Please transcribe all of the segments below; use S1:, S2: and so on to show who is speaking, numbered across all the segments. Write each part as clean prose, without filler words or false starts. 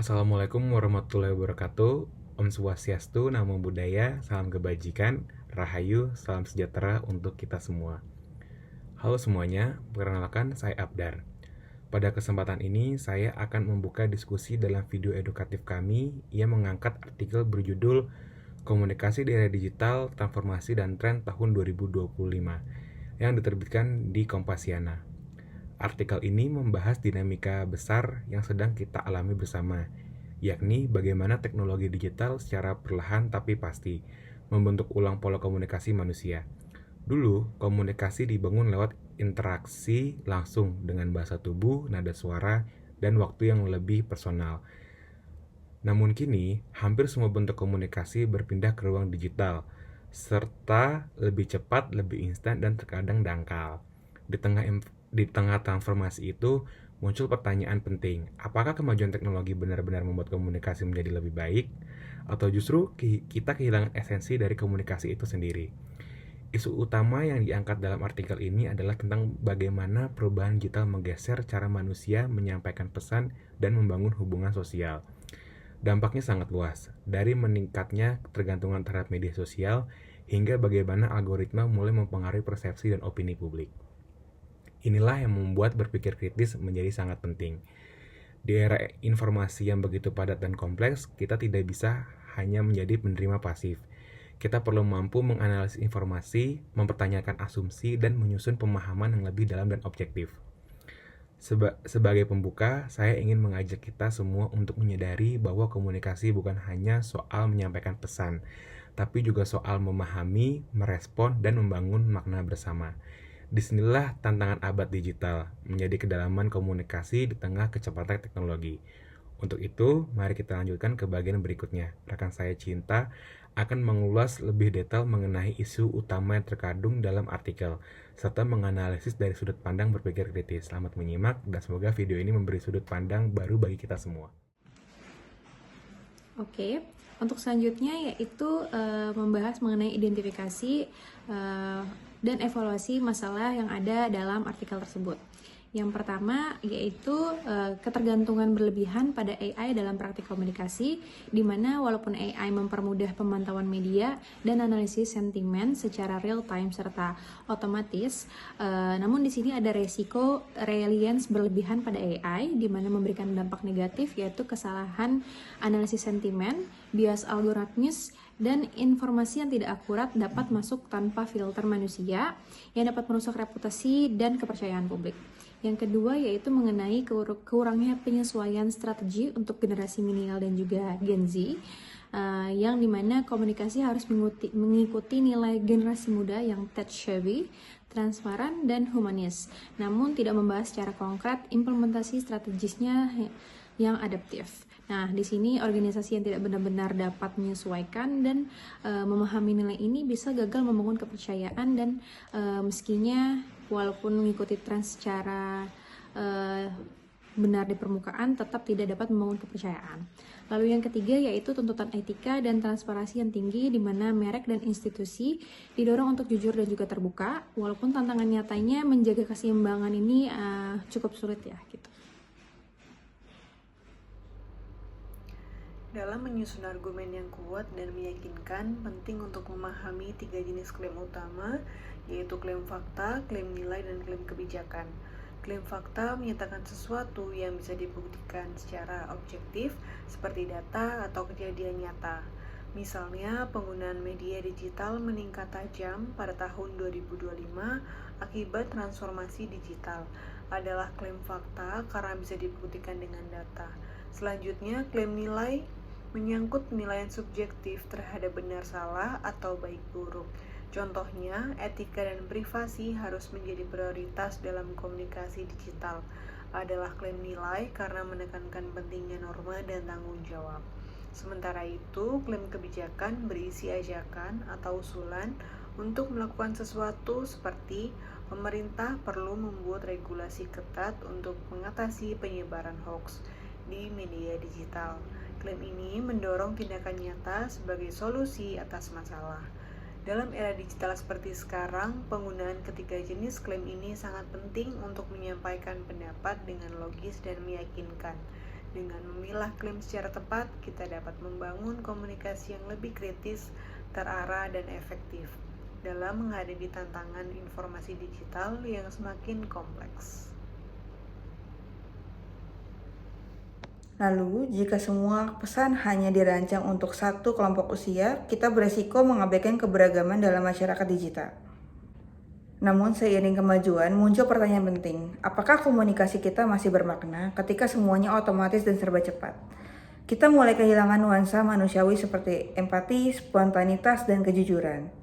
S1: Assalamualaikum warahmatullahi wabarakatuh. Om Swastiastu, Namo Buddhaya, salam kebajikan, Rahayu, salam sejahtera untuk kita semua. Halo semuanya, perkenalkan saya Abdar. Pada kesempatan ini, saya akan membuka diskusi dalam video edukatif kami yang mengangkat artikel berjudul Komunikasi di Era Digital, Transformasi dan Tren tahun 2025 yang diterbitkan di Kompasiana. Artikel ini membahas dinamika besar yang sedang kita alami bersama, yakni bagaimana teknologi digital secara perlahan tapi pasti membentuk ulang pola komunikasi manusia. Dulu, komunikasi dibangun lewat interaksi langsung dengan bahasa tubuh, nada suara, dan waktu yang lebih personal. Namun kini, hampir semua bentuk komunikasi berpindah ke ruang digital, serta lebih cepat, lebih instan, dan terkadang dangkal. Di tengah transformasi itu, muncul pertanyaan penting, apakah kemajuan teknologi benar-benar membuat komunikasi menjadi lebih baik, atau justru kita kehilangan esensi dari komunikasi itu sendiri? Isu utama yang diangkat dalam artikel ini adalah tentang bagaimana perubahan digital menggeser cara manusia menyampaikan pesan dan membangun hubungan sosial. Dampaknya sangat luas, dari meningkatnya ketergantungan terhadap media sosial hingga bagaimana algoritma mulai mempengaruhi persepsi dan opini publik. Inilah yang membuat berpikir kritis menjadi sangat penting. Di era informasi yang begitu padat dan kompleks, kita tidak bisa hanya menjadi penerima pasif. Kita perlu mampu menganalisis informasi, mempertanyakan asumsi, dan menyusun pemahaman yang lebih dalam dan objektif. Sebagai pembuka, saya ingin mengajak kita semua untuk menyadari bahwa komunikasi bukan hanya soal menyampaikan pesan, tapi juga soal memahami, merespon, dan membangun makna bersama. Disinilah tantangan abad digital, menjadi kedalaman komunikasi di tengah kecepatan teknologi. Untuk itu, mari kita lanjutkan ke bagian berikutnya. Rekan saya Cinta akan mengulas lebih detail mengenai isu utama yang terkandung dalam artikel, serta menganalisis dari sudut pandang berpikir kritis. Selamat menyimak, dan semoga video ini memberi sudut pandang baru bagi kita semua.
S2: Oke, untuk selanjutnya yaitu membahas mengenai identifikasi dan evaluasi masalah yang ada dalam artikel tersebut. Yang pertama yaitu ketergantungan berlebihan pada AI dalam praktik komunikasi, di mana walaupun AI mempermudah pemantauan media dan analisis sentimen secara real time serta otomatis, namun di sini ada resiko reliance berlebihan pada AI, di mana memberikan dampak negatif yaitu kesalahan analisis sentimen, bias algoritmis, dan informasi yang tidak akurat dapat masuk tanpa filter manusia yang dapat merusak reputasi dan kepercayaan publik. Yang kedua yaitu mengenai kurangnya penyesuaian strategi untuk generasi milenial dan juga Gen Z, yang dimana komunikasi harus mengikuti nilai generasi muda yang tech-savvy, transparan, dan humanis, namun tidak membahas secara konkret implementasi strategisnya yang adaptif. Nah, di sini organisasi yang tidak benar-benar dapat menyesuaikan dan memahami nilai ini bisa gagal membangun kepercayaan dan meskinya walaupun mengikuti tren secara benar di permukaan tetap tidak dapat membangun kepercayaan. Lalu yang ketiga yaitu tuntutan etika dan transparansi yang tinggi, di mana merek dan institusi didorong untuk jujur dan juga terbuka, walaupun tantangan nyatanya menjaga keseimbangan ini cukup sulit ya gitu.
S3: Dalam menyusun argumen yang kuat dan meyakinkan, penting untuk memahami 3 jenis klaim utama, yaitu klaim fakta, klaim nilai, dan klaim kebijakan. Klaim fakta menyatakan sesuatu yang bisa dibuktikan secara objektif, seperti data atau kejadian nyata. Misalnya, penggunaan media digital meningkat tajam pada tahun 2025 akibat transformasi digital, adalah klaim fakta karena bisa dibuktikan dengan data. Selanjutnya, klaim nilai menyangkut penilaian subjektif terhadap benar salah atau baik buruk. Contohnya, etika dan privasi harus menjadi prioritas dalam komunikasi digital, adalah klaim nilai karena menekankan pentingnya norma dan tanggung jawab. Sementara itu, klaim kebijakan berisi ajakan atau usulan untuk melakukan sesuatu, seperti pemerintah perlu membuat regulasi ketat untuk mengatasi penyebaran hoax di media digital. Klaim ini mendorong tindakan nyata sebagai solusi atas masalah. Dalam era digital seperti sekarang, penggunaan ketiga jenis klaim ini sangat penting untuk menyampaikan pendapat dengan logis dan meyakinkan. Dengan memilah klaim secara tepat, kita dapat membangun komunikasi yang lebih kritis, terarah, dan efektif dalam menghadapi tantangan informasi digital yang semakin kompleks.
S4: Lalu, jika semua pesan hanya dirancang untuk satu kelompok usia, kita beresiko mengabaikan keberagaman dalam masyarakat digital. Namun, seiring kemajuan, muncul pertanyaan penting. Apakah komunikasi kita masih bermakna ketika semuanya otomatis dan serba cepat? Kita mulai kehilangan nuansa manusiawi seperti empati, spontanitas, dan kejujuran.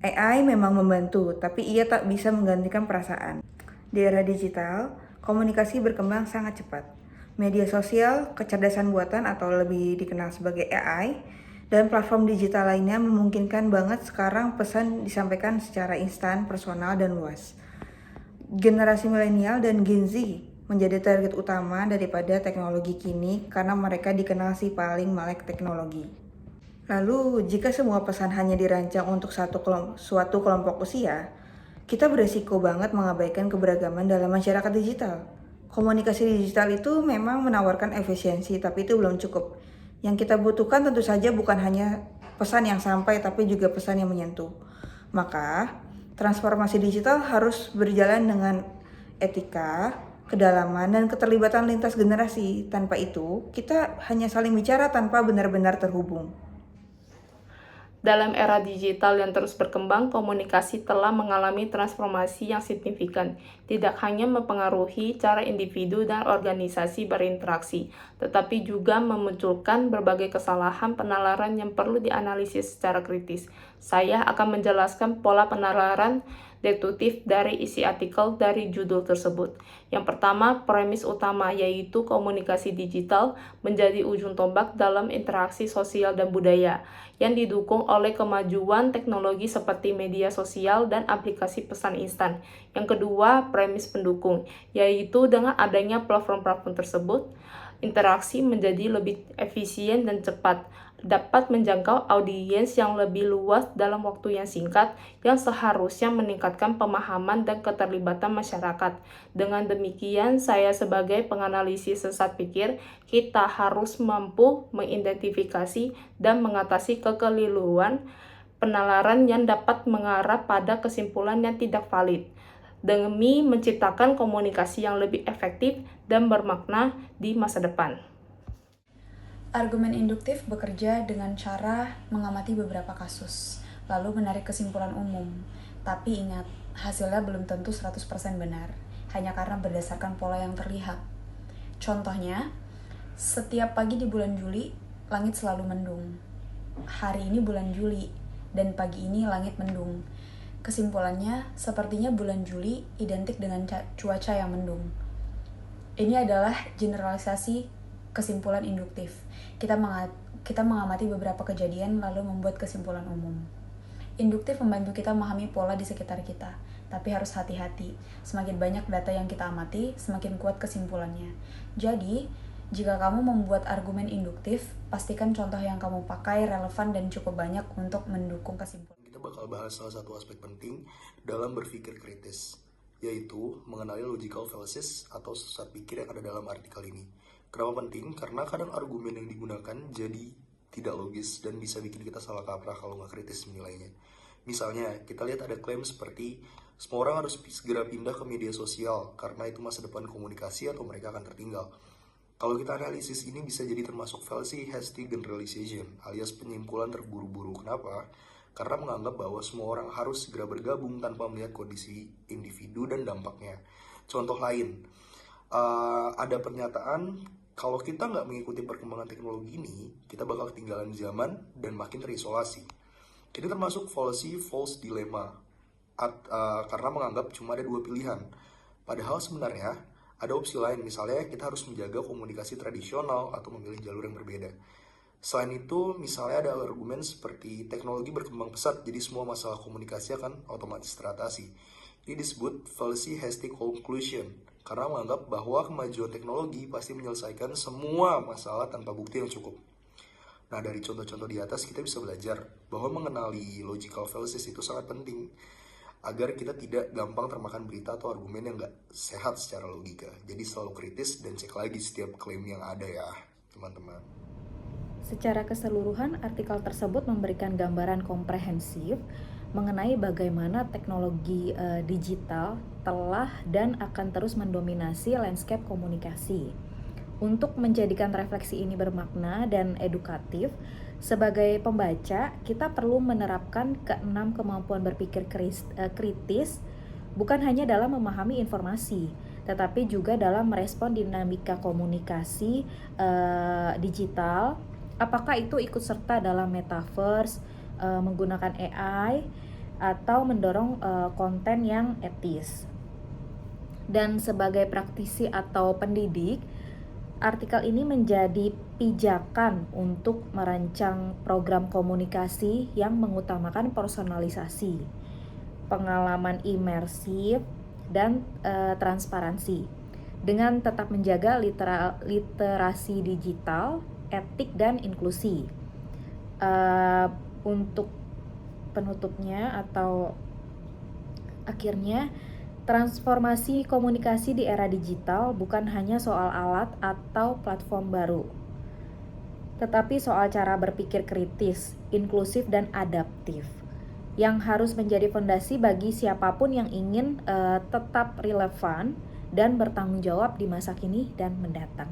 S4: AI memang membantu, tapi ia tak bisa menggantikan perasaan. Di era digital, komunikasi berkembang sangat cepat. Media sosial, kecerdasan buatan atau lebih dikenal sebagai AI, dan platform digital lainnya memungkinkan banget sekarang pesan disampaikan secara instan, personal, dan luas. Generasi milenial dan Gen Z menjadi target utama daripada teknologi kini karena mereka dikenal si paling melek teknologi. Lalu, jika semua pesan hanya dirancang untuk suatu kelompok usia, kita beresiko banget mengabaikan keberagaman dalam masyarakat digital. Komunikasi digital itu memang menawarkan efisiensi, tapi itu belum cukup. Yang kita butuhkan tentu saja bukan hanya pesan yang sampai, tapi juga pesan yang menyentuh. Maka, transformasi digital harus berjalan dengan etika, kedalaman, dan keterlibatan lintas generasi. Tanpa itu, kita hanya saling bicara tanpa benar-benar terhubung.
S5: Dalam era digital yang terus berkembang, komunikasi telah mengalami transformasi yang signifikan, tidak hanya mempengaruhi cara individu dan organisasi berinteraksi, tetapi juga memunculkan berbagai kesalahan penalaran yang perlu dianalisis secara kritis. Saya akan menjelaskan pola penalaran deduktif dari isi artikel dari judul tersebut. Yang pertama, premis utama yaitu komunikasi digital menjadi ujung tombak dalam interaksi sosial dan budaya, yang didukung oleh kemajuan teknologi seperti media sosial dan aplikasi pesan instan. Yang kedua, premis pendukung, yaitu dengan adanya platform-platform tersebut, interaksi menjadi lebih efisien dan cepat, dapat menjangkau audiens yang lebih luas dalam waktu yang singkat, yang seharusnya meningkatkan pemahaman dan keterlibatan masyarakat. Dengan demikian, saya sebagai penganalisis sesat pikir, kita harus mampu mengidentifikasi dan mengatasi kekeliruan penalaran yang dapat mengarah pada kesimpulan yang tidak valid, demi menciptakan komunikasi yang lebih efektif dan bermakna di masa depan.
S6: Argumen induktif bekerja dengan cara mengamati beberapa kasus, lalu menarik kesimpulan umum. Tapi ingat, hasilnya belum tentu 100% benar, hanya karena berdasarkan pola yang terlihat. Contohnya, setiap pagi di bulan Juli, langit selalu mendung. Hari ini bulan Juli, dan pagi ini langit mendung. Kesimpulannya, sepertinya bulan Juli identik dengan cuaca yang mendung. Ini adalah generalisasi kesimpulan induktif. Kita mengamati beberapa kejadian lalu membuat kesimpulan umum. Induktif membantu kita memahami pola di sekitar kita, tapi harus hati-hati. Semakin banyak data yang kita amati, semakin kuat kesimpulannya. Jadi, jika kamu membuat argumen induktif, pastikan contoh yang kamu pakai relevan dan cukup banyak untuk mendukung kesimpulan.
S7: Kita bakal bahas salah satu aspek penting dalam berpikir kritis, yaitu mengenali logical fallacies atau sesat pikir yang ada dalam artikel ini. Kenapa penting? Karena kadang argumen yang digunakan jadi tidak logis dan bisa bikin kita salah kaprah kalau nggak kritis menilainya. Misalnya, kita lihat ada klaim seperti semua orang harus segera pindah ke media sosial karena itu masa depan komunikasi atau mereka akan tertinggal. Kalau kita analisis ini bisa jadi termasuk fallacy hasty generalization alias penyimpulan terburu-buru. Kenapa? Karena menganggap bahwa semua orang harus segera bergabung tanpa melihat kondisi individu dan dampaknya. Contoh lain, ada pernyataan kalau kita nggak mengikuti perkembangan teknologi ini, kita bakal ketinggalan zaman dan makin terisolasi. Ini termasuk fallacy false dilemma, karena menganggap cuma ada dua pilihan. Padahal sebenarnya ada opsi lain, misalnya kita harus menjaga komunikasi tradisional atau memilih jalur yang berbeda. Selain itu, misalnya ada argumen seperti teknologi berkembang pesat, jadi semua masalah komunikasi akan otomatis teratasi. Ini disebut fallacy hasty conclusion, karena menganggap bahwa kemajuan teknologi pasti menyelesaikan semua masalah tanpa bukti yang cukup. Nah, dari contoh-contoh di atas kita bisa belajar bahwa mengenali logical fallacies itu sangat penting. agar kita tidak gampang termakan berita atau argumen yang nggak sehat secara logika. Jadi selalu kritis dan cek lagi setiap klaim yang ada ya, teman-teman.
S8: Secara keseluruhan, artikel tersebut memberikan gambaran komprehensif mengenai bagaimana teknologi digital telah dan akan terus mendominasi landscape komunikasi. Untuk menjadikan refleksi ini bermakna dan edukatif, sebagai pembaca, kita perlu menerapkan keenam kemampuan berpikir kritis, bukan hanya dalam memahami informasi, tetapi juga dalam merespon dinamika komunikasi digital. Apakah itu ikut serta dalam metaverse, menggunakan AI, atau mendorong konten yang etis. Dan sebagai praktisi atau pendidik, artikel ini menjadi pijakan untuk merancang program komunikasi yang mengutamakan personalisasi, pengalaman imersif, dan transparansi, dengan tetap menjaga literasi digital, etik, dan inklusi. Untuk penutupnya atau akhirnya, transformasi komunikasi di era digital bukan hanya soal alat atau platform baru, tetapi soal cara berpikir kritis, inklusif, dan adaptif, yang harus menjadi fondasi bagi siapapun yang ingin tetap relevan dan bertanggung jawab di masa kini dan mendatang.